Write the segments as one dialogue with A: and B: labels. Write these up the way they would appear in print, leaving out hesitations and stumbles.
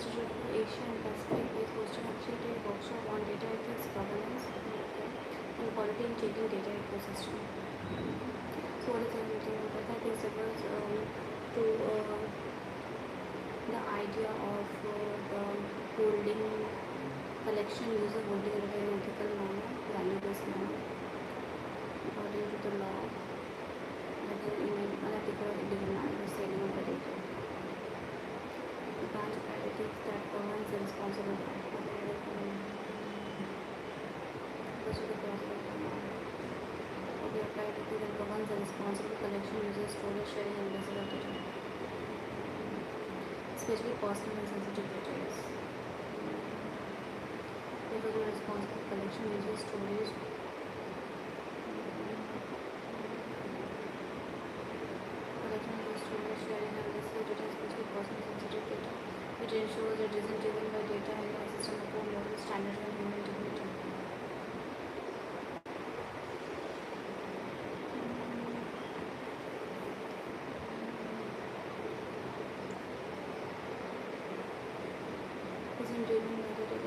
A: Institute for Asia and Pacific is hosting a 3-day workshop on data ethics, governance, and quality in changing data ecosystem. So what is data ethics refers to the idea of the holding collection, user holding data in ethical manner, value-based manner, according to the law, that is in an unethical or illegal manner, selling of the data. The branch of ethics that governs the responsible that governs the responsible collection, user storage, sharing, and research of data, especially personal and sensitive data. Therefore, the responsible collection, user storage, sharing, and research data, especially personal sensitive data, which ensures it isn't driven by data and the system of moral standards and human dignity. Isn't driven by data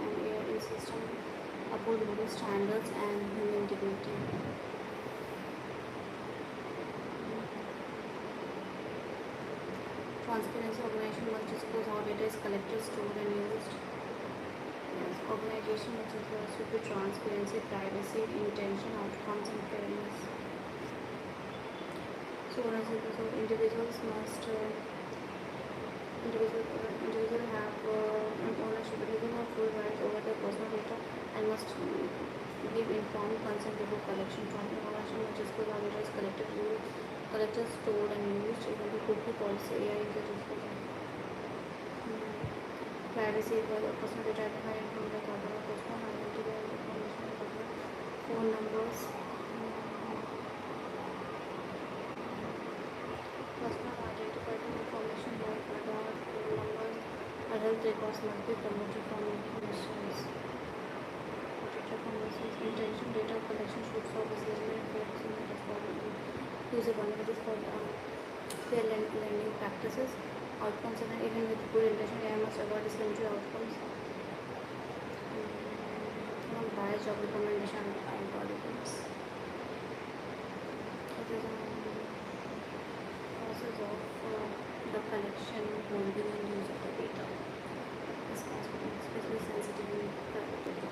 A: and AI system uphold moral standards and human dignity. Transparency organization must disclose how data is collected, stored, and used. Yes, organization must disclose with transparency, privacy, intention, outcomes, and fairness. So, individuals must individual have an ownership. Individuals have full rights over their personal data and must give informed consent before collection. Transparency must disclose how data is collected, stored, and used. Even the cookie policy, AI is a disclosure. Privacy is the personal data identified from the other personal identity and information, phone numbers. Personal identified information like Aadhaar, phone numbers, and health records must be promoted from informations. Protected from misuse. Intention data collection should serve as legitimate purposes for user vulnerabilities for fair lending practices. Outcomes, and even with good intention, AI must avoid discriminatory outcomes. Biased job recommendation algorithms. It is a process of the collection, holding, and use of the data. Responsible, especially sensitive and private data.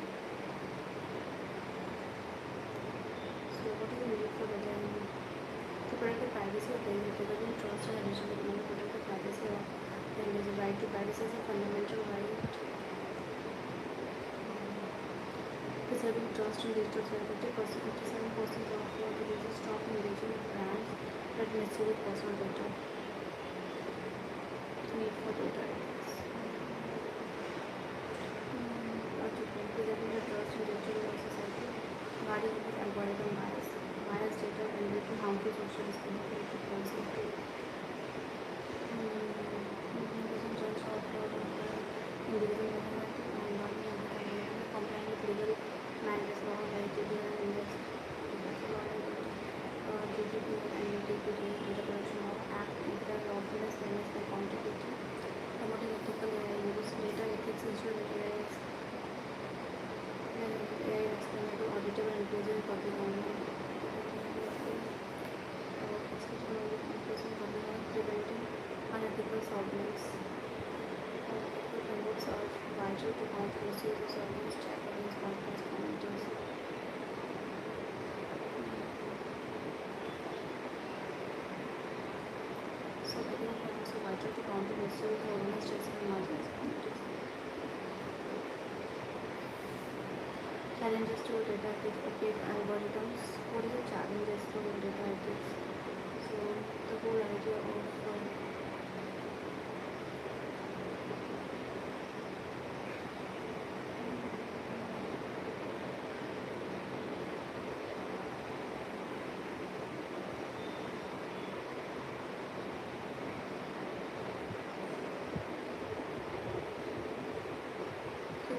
A: So, what is the need for data? To protect the privacy of the user, giving trust and addition to protect the privacy of the user. Right to privacy is a fundamental right. Preserving trust in digital sphere. 57% of the users stop engaging with brands that misuse personal data. Need for data ethics. Preserving the trust in digital society. Guarding with algorithm bias. Biased data can lead to harmful social discriminatory policy. Doesn't judge how individual and complying with legal matters law like GDPR and index GDPR and Data Protection Law Act, Inter Lawfulness, Fairness, and Accountability, promoting ethical AI use. Data ethics ensure that AI is explainable, auditable, and inclusive in public online. Preventing unethical surveillance. Ethical frameworks are vital to counter misuse of surveillance, check against compromised communities. So ethical frameworks are vital to counter misuse of surveillance, checks and marginalized communities. Challenges to data ethics, opaque algorithms. What is the challenges to data ethics? So the whole idea of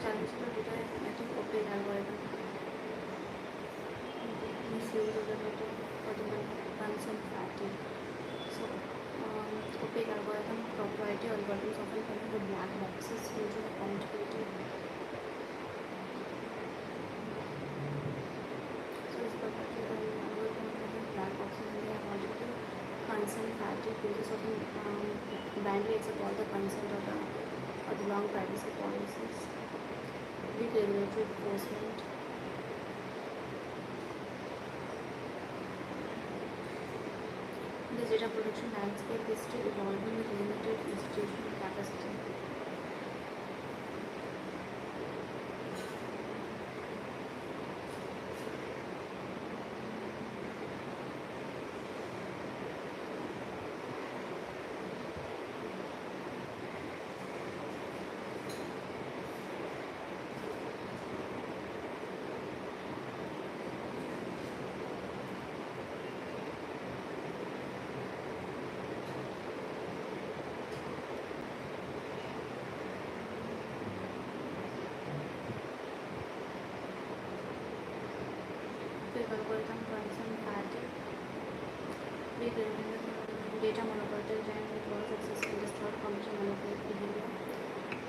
A: challenge to data ethics, opaque algorithm. Misuse of the data for the consent fatigue. So opaque algorithm, proprietary algorithms often contain users often blindly accept all the consent or the long privacy policies. Weak regulatory enforcement. This data protection landscape is still evolving with limited institutional capacity. Quick algorithm consent fatigue. Weak data monoculture and reverse access and distort computer manipulate behavior.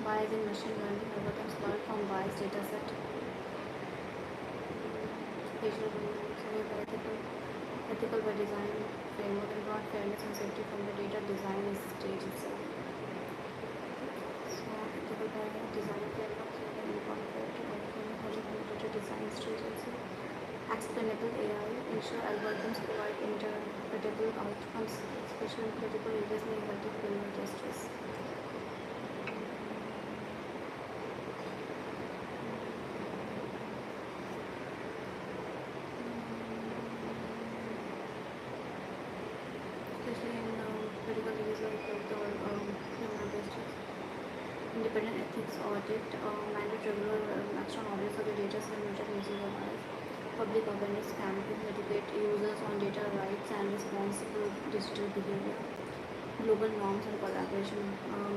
A: Bias in machine learning algorithms learn from biased dataset. Facial ethical by design framework and brought fairness and safety from the data design stage itself. So ethical by design framework so can incorporate data design stage itself. Explainable AI ensure algorithms provide interpretable outcomes, especially in critical areas like criminal justice. Especially in critical areas like criminal justice. Independent ethics audit, mandate regular external audits of the data set measure usage of bias. Public awareness campaigns educate users on data rights and responsible digital behavior. Global norms and collaboration.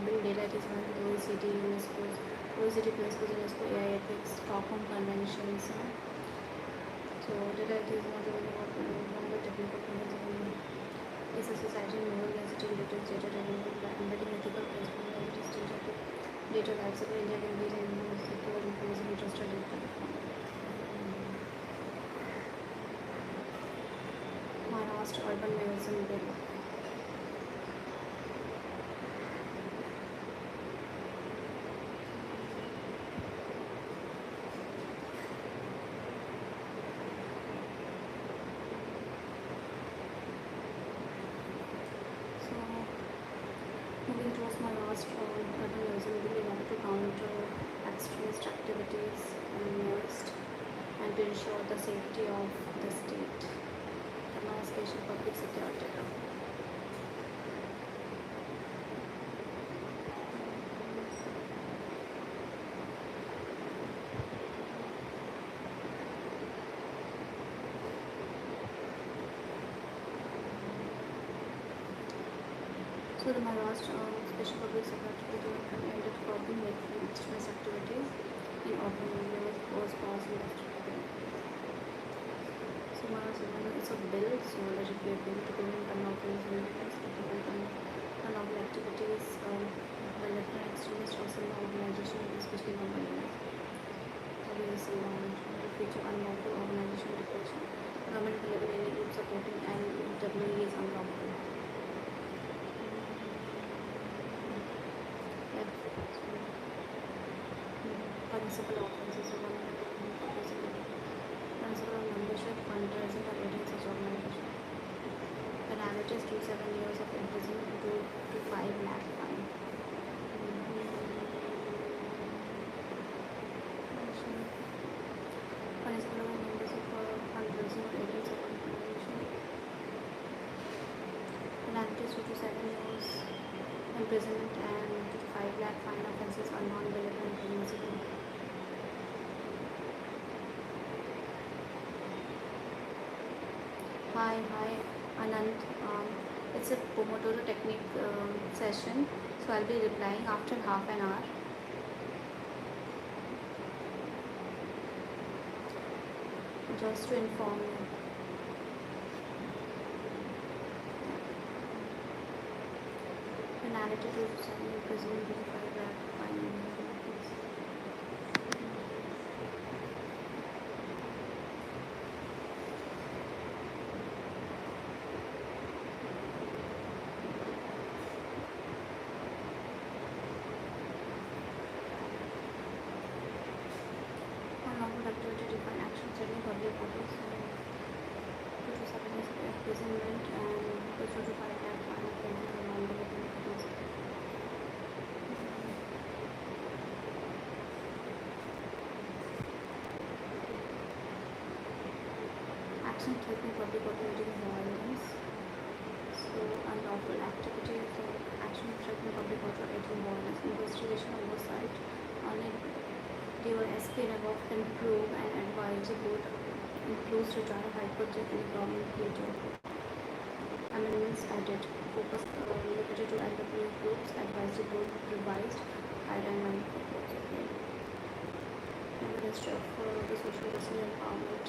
A: Build data ethics with OECD, UNESCO, AI ethics, Stockholm conventions. So data ethics is not only about one of the technical conventions. It's a society moral density related data development by embedding ethical principles and stage of data lifecycle. India can be an secure information trusted data. Maharashtra Urban Mayorism Bill. So, moving towards Maharashtra Urban Mayorism Bill, we want to counter extremist activities and nearest and to ensure the safety of the state. Administration public security. So the Maharashtra Special Public Security aimed at curbing extremist activities in urban areas was passed in the So Maharashtra is a bill, so let it be a bill to prevent unlawful activities by left and extremist or some organization, especially in urban areas. Policy to feature unlawful organization detection. Government will level any group supporting and WE is unlawful. Principal offenses of principal of membership, fundraising, or aiding such organization. Penalty is 2 to 7 years of imprisonment to 5 lakh fine. Principal of membership for fundraising or aiding such organization. Penalty is 2 to 7 years imprisonment and 2 to 5 lakh fine. Offenses are non-billable and permissible. Hi Anand, it's a Pomodoro technique session, so I'll be replying after half an hour. Just to inform you. Penalty to 7 imprisonment to 5 lakh fine. to define action taken public orders due to substance imprisonment and pursuit to fight that final offenses or non-deliberate offenses. Action taken public order using violence. So unlawful activity. So action taken public order using violence. Investigation oversight on it. DOSP and above can prove and advise the board includes retired high court judge and government leader. Amendments added. Focus limited to LWA groups. Advisory board revised. Guideline and reports. Okay. And the rest of the social justice empowerment.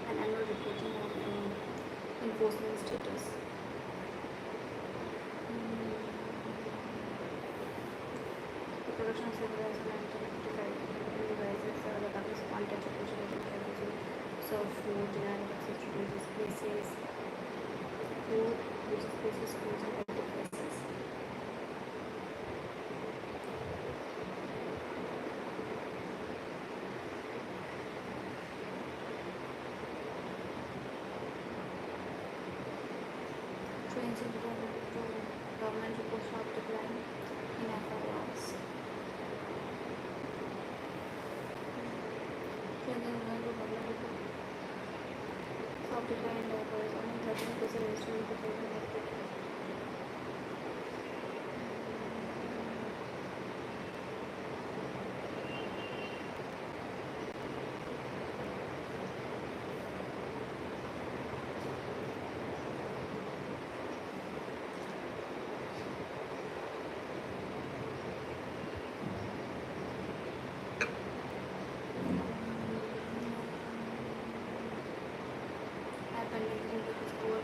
A: and annual reporting on enforcement status. The production of civilized 1955 devices that is untouchable to serve food, denial of access to religious places, food, religious places, schools, and public places. Trains in government report sharp decline in FIRs. Trains in government report sharp decline in FIRs. Only 13% registered with the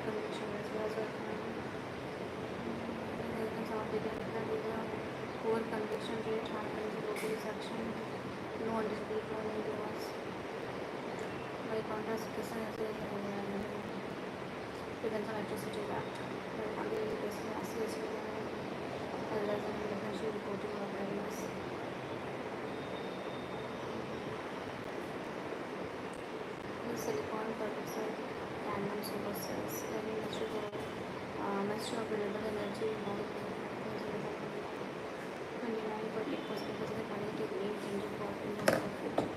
A: conviction as well as protection, no undisputed cloning laws. By contrast, Christian prevents on Electricity Act. By contrast, Christian Association as well as an differential reporting of revenues. The silicon peroxide tandem solar cells. The Ministry of Renewable Energy now 29.8% of the money to green energy for India's profit.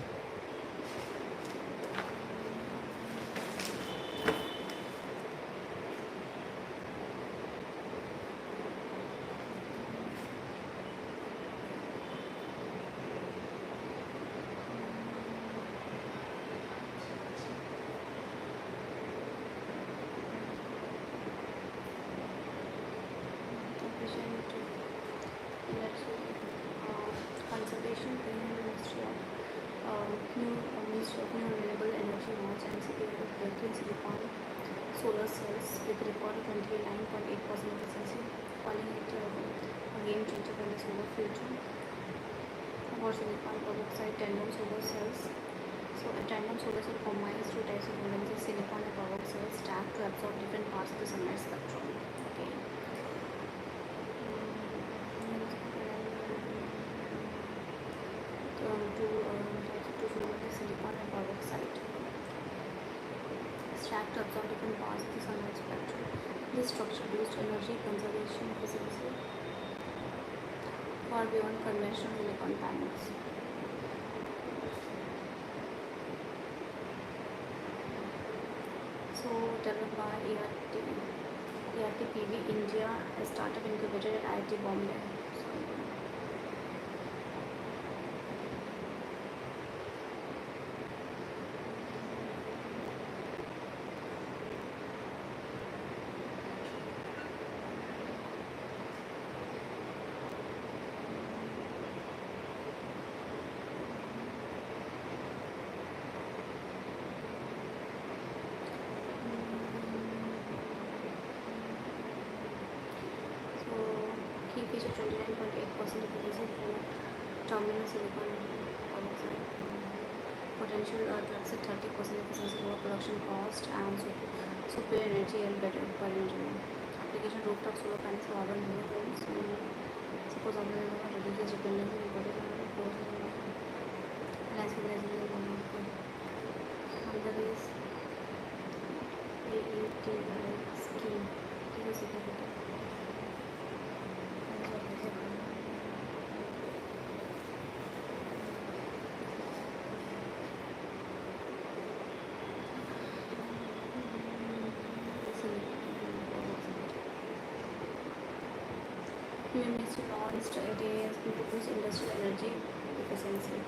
A: Conservation Ministry of New Renewable Energy launch NCP breakthrough silicon solar cells with recorded 29.8% efficiency, calling it a game changer for the solar future. About silicon peroxide tandem solar cells. So a tandem solar cell combines two types of elements, silicon and peroxide, stacked to absorb different parts of the sunlight spectrum. Okay. To silicon and peroxide stacked to absorb different parts of the sunlight spectrum. This structure boosts energy conservation efficiency far beyond conventional silicon panels. So developed by ERTPV India, a startup incubated at IIT Bombay. Key feature 29.8% efficiency for terminal silicon peroxide. Potential drugs at 30% efficiency, lower production cost, and superior energy and better per engine. Application rooftop solar panels for urban homes. Suppose reduces dependency on landscape another is AETI scheme. This is significant. Ministry launched ideas to boost industrial energy efficiency.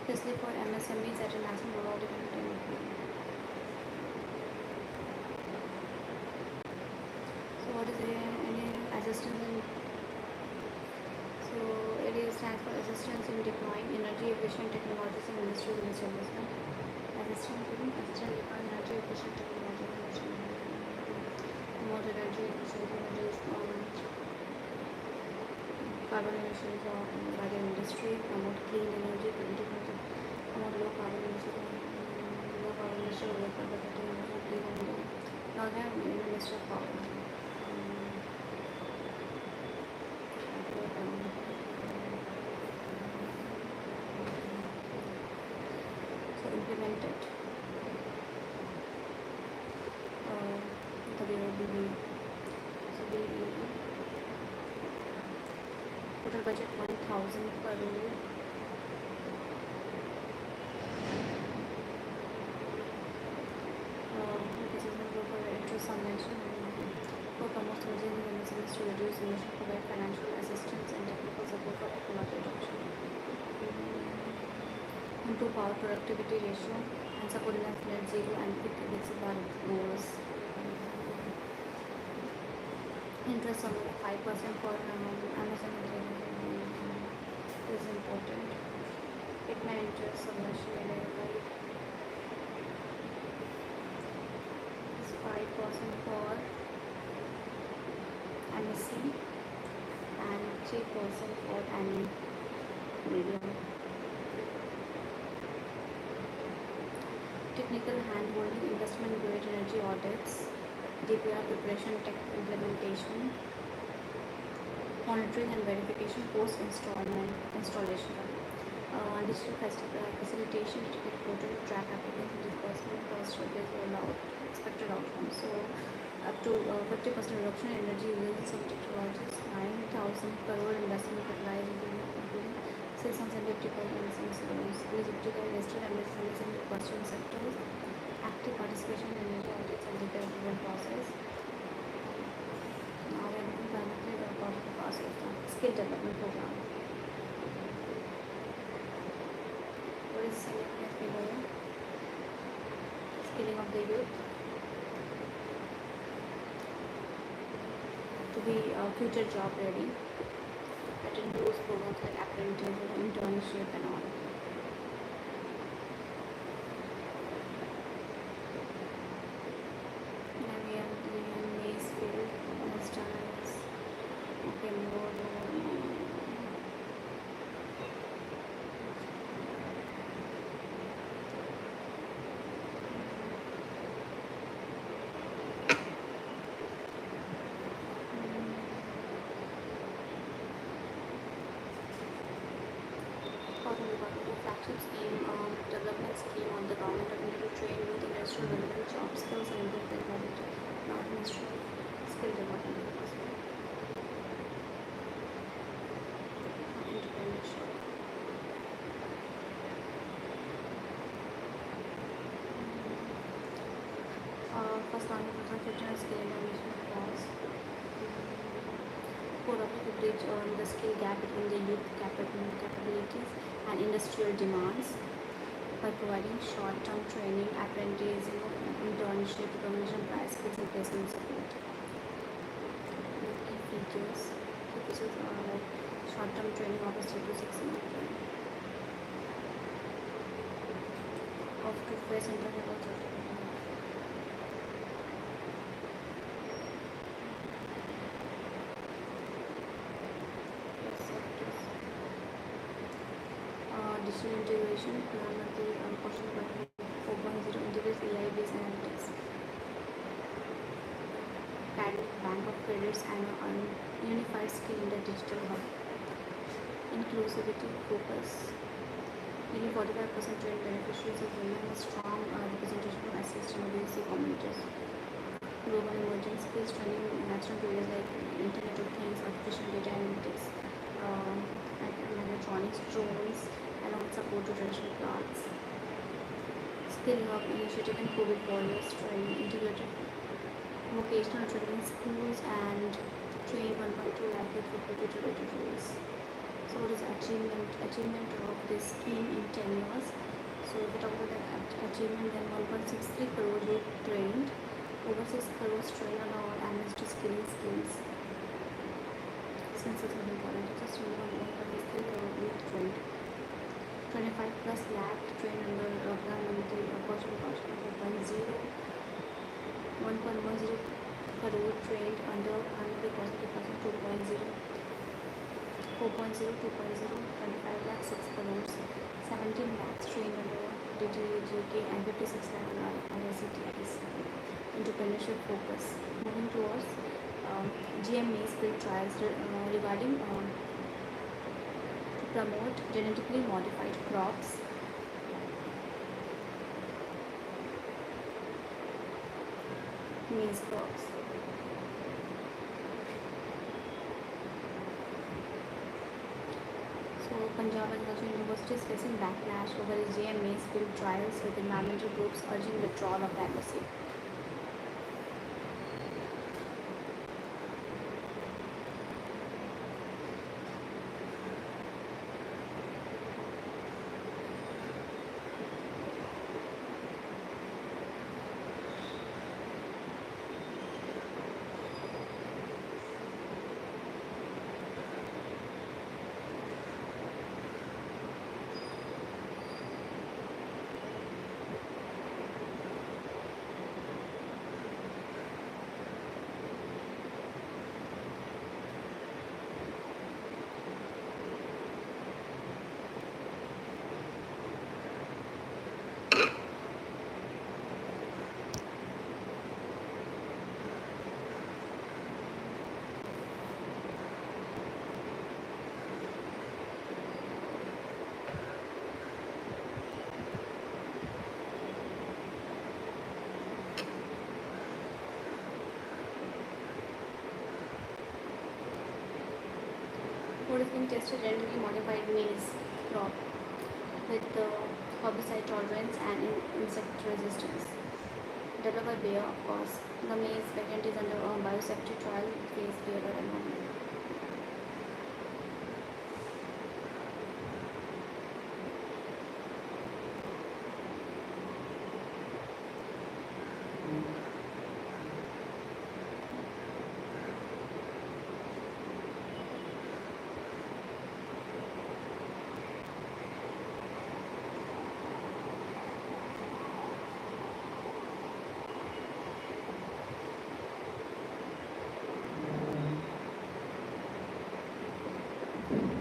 A: Especially for MSMEs at a national rollout event. So what is any assistance in? So it is stands for assistance in deploying energy efficient technologies in industries and establishment. Assistance in deploying energy efficient technologies in promote energy efficient reduce carbon emissions by the industry, promote clean energy, promote low carbon emission, low carbon clean energy. Now they have Ministry of Power. Implemented the BOBB. So total budget 1,000 per year. This is going for interest subvention for promote using the business to reduce emission, provide financial assistance and technical support for technology adoption. Improve power productivity ratio and support net zero and Viksit Bharat goals. Interest on 5% for Amazon is important. It may interest subvention 5% for MSc, and 3% for any medium. Technical handholding, investment grade energy audits, DPR preparation, tech implementation, monitoring and verification, post installation. Digital facilitation, ticket portal, track applicants, disbursement, cost surveys, rollout, expected outcomes. So up to 50% reduction in energy usage in some technologies, 9,000 crore investment applies, including 650 crore in some loans, eligibility of listed and MSMEs in the question sectors, active participation in energy audits and data approval process. Now we are looking primarily at part of the process, skill development program. What is skilling of the youth to be future job ready. That includes programs like apprenticeship, internship, and all. Then we have the Maze field, styles. Okay, more. Flagship scheme, development scheme on the government of India to train youth in industrial relevant job skills and improve their quality. Not Ministry of Skill Development. Entrepreneurship. First one, 15 skill evaluation clause. For to bridge the skill gap between the youth capabilities and industrial demands by providing short-term training, apprenticing, internship, recognition, price skills, and placement support. Key features. Key features are like short-term training offers 3 to 6 months of to face interval certificate. Digital integration, predominantly question pattern 4.0 integrates AI-based analytics, bank of credits, and unified skill in the digital hub. Inclusivity focus. Nearly 45% trained beneficiaries of women with strong representation from SC and communities. Global emerging skills training natural areas like Internet of Things, artificial data analytics, electronics, drones, along support to traditional crafts. Skill Hub initiative and COVID warriors training, integrated vocational training schools, and train 1.2 lakh youth for COVID-related roles. So what is achievement of this scheme in 10 years? So if we talk about the achievement, then 1.63 crore youth trained, over 6 crores trained on our MSD skilling schemes. Since it's very important, just remember 1.63 crore youth trained. 25 plus lakh trained under Pradhan Mantri Kaushal Vikas 4.0, 1.10 crore trained under Pradhan Kaushal Vikas 2.0, 4.0, 2.0, 25 lakh 6 crores, 17 lakhs trained under DTJK, and 56 lakh under ICTIs. Entrepreneurship focus. Moving towards GMA skill trials regarding promote genetically modified crops, maize crops. So Punjab Agricultural University is facing backlash over its GMA skill trials with environmental groups urging withdrawal of the embassy. being tested genetically modified maize crop with herbicide tolerance and insect resistance. Developed by Bayer, of course. The maize patent is under a biosafety trial phase Bayer environment.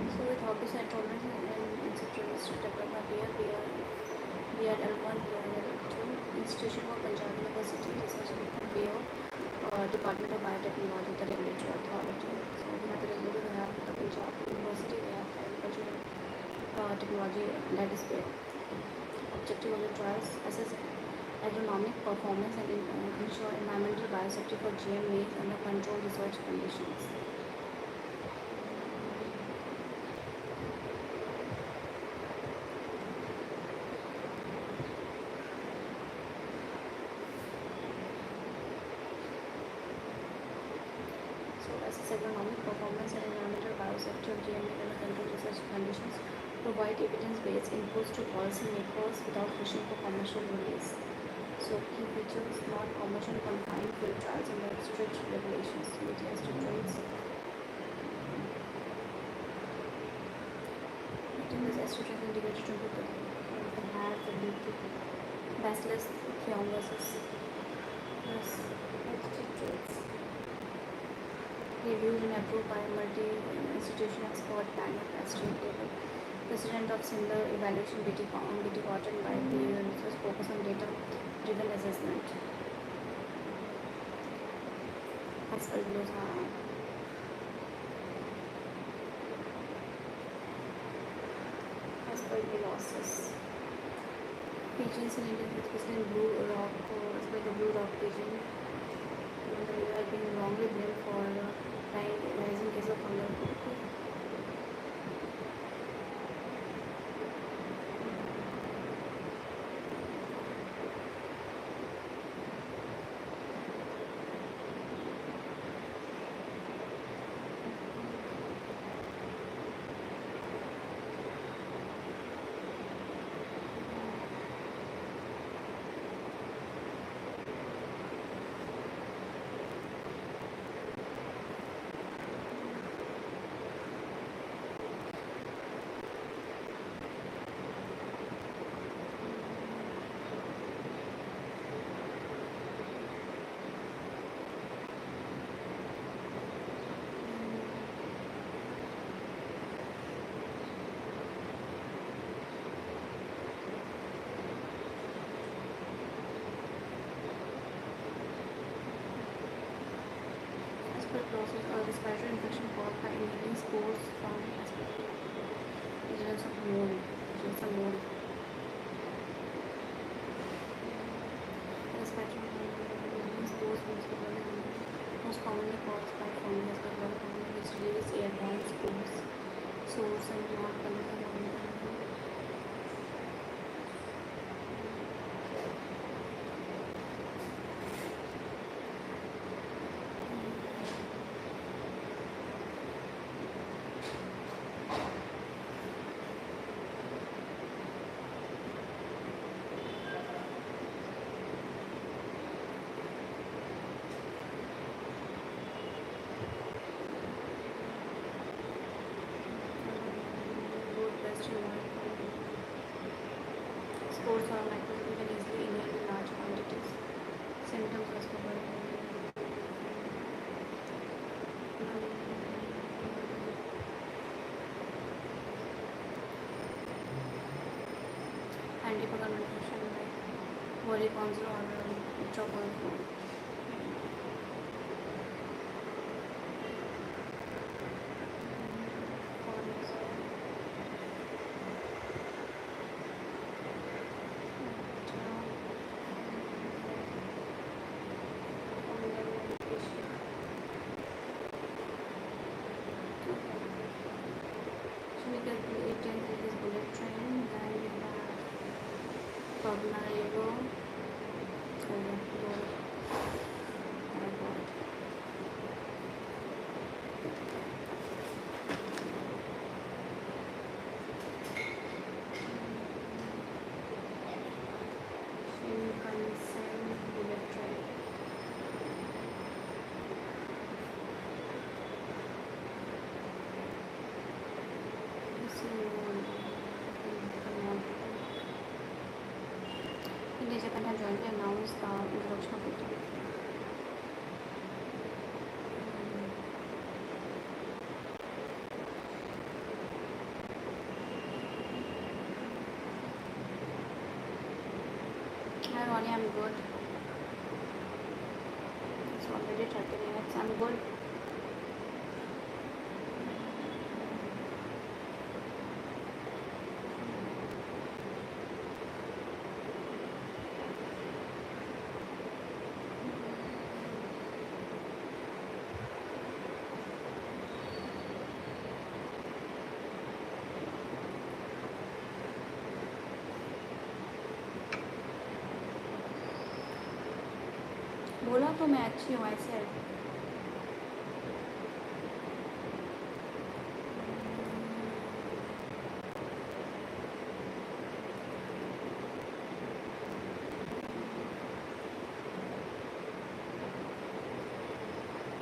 A: So with herbicide tolerance and insect resistance developed by Bayer, BRL1, BRL2, Institution for Punjab University, Research Bayer, Department of Biotechnology, the regulatory authority. So we have the regulator, we have the Punjab University, we have agricultural technology, that is Bayer. Objective of the trials: assess agronomic performance and ensure environmental biosafety for GM maize under controlled research conditions. So assess agronomic performance and environmental biosafety of GM maize under controlled research conditions. Provide evidence-based inputs to policymakers without pushing for commercial release. So key features: non-commercial confined field trials under strict regulations. BTS to traits. Meeting this estrogen integrated into the has the ability Bacillus thuringiensis plus traits. Reviewed and approved by a multi-institution expert panel at state level. President of similar evaluation BT Cotton by the UNICEF focus on data-driven assessment. Aspergillosis. Aspergillosis. Pigeons in India, especially in blue rock, especially the blue rock pigeon, they are being wrongly blamed for rising case of fungal. Aspergillosis or respiratory infection caused by inhaling spores from agents of mold. Respiratory inhaling spores from most commonly caused by fungus, but one fungus which releases airborne spores, source and not contaminated. Spores are microscopic and easily inhaled in large quantities. Symptoms respiratory antifungal medication like voriconazole or itraconazole. Pabna River. Shinkansen bullet train. India Japan has jointly announced the introduction of it. Hi Ronnie, I'm good. It's already 30 minutes. I'm good. बोला तो मैं अच्छी हूँ ऐसे.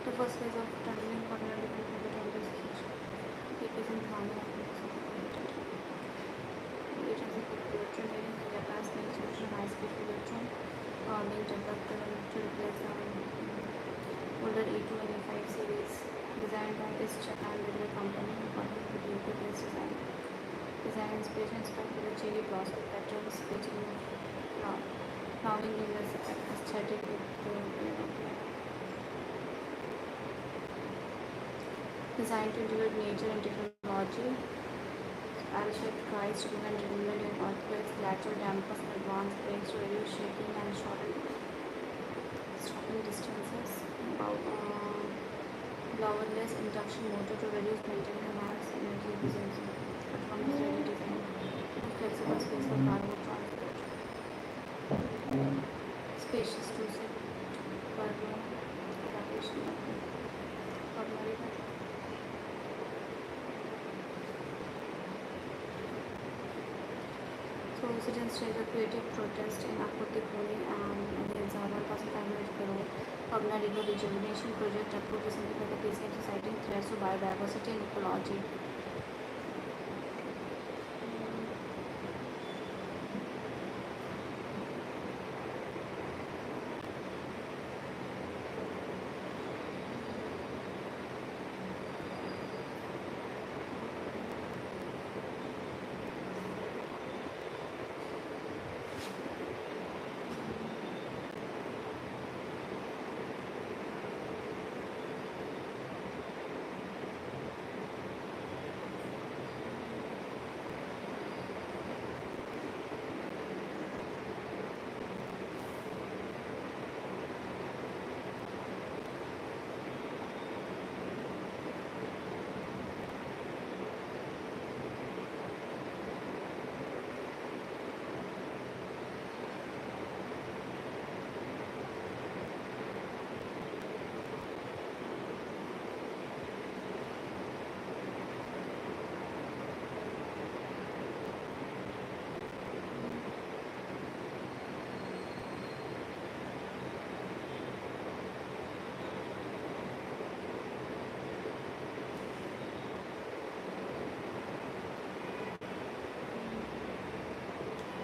A: The first phase of tunneling for the it is in Thane. It is a bullet train in the past nature high speed bullet train being developed to replace older E2 and E5 series designed by East Japan Railway Company according to the UK-based design. Design inspiration is by the cherry blossom petals featuring flowering in the aesthetic with designed to integrate nature and technology. L-shaped guides to prevent derailment in earthquakes, lateral dampers, and advanced brakes to reduce shaking and shorten stopping distances. Blowerless induction motor to reduce maintenance and enhance energy efficiency. Autonomous ready design. Flexible space for cargo transport. Spacious two-seat cargo evacuation. So residents stage a creative protest in Apoti Pune and against our 1,500 crore Pabna River rejuvenation project approved recently by the PCM, citing threats to biodiversity and ecology.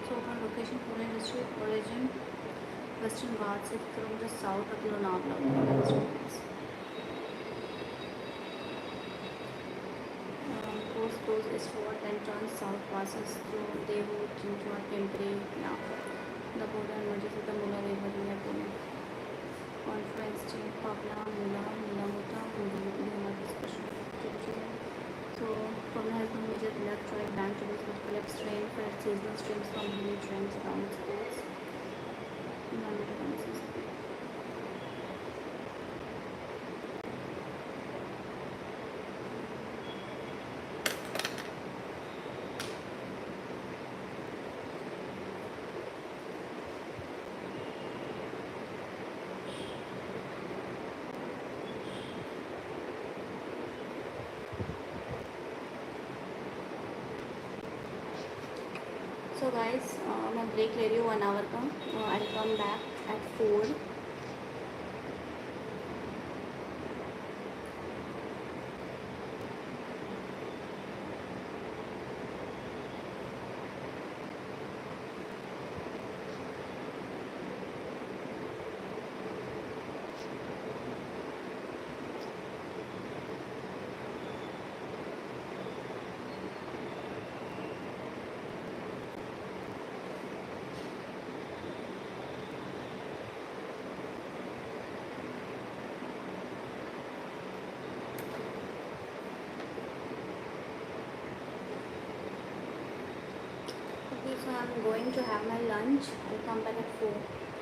A: So from location Pune district, origin Western Ghats from the south of Lonavala. Goes eastward, then turns south, passes through Devu, Chinchwad, Pimpri, now the border emerges with the Mula River near Pune. Confluence chain Pabna, Mula, Muta, Mula discussion. So Pabna has no major electric bank to but collects rain for seasonal streams from hilly trends around its course. So guys, मैं break ले रही हूँ 1 hour का. I'll come back at 4. Okay, so I'm going to have my lunch. I'll come back at 4.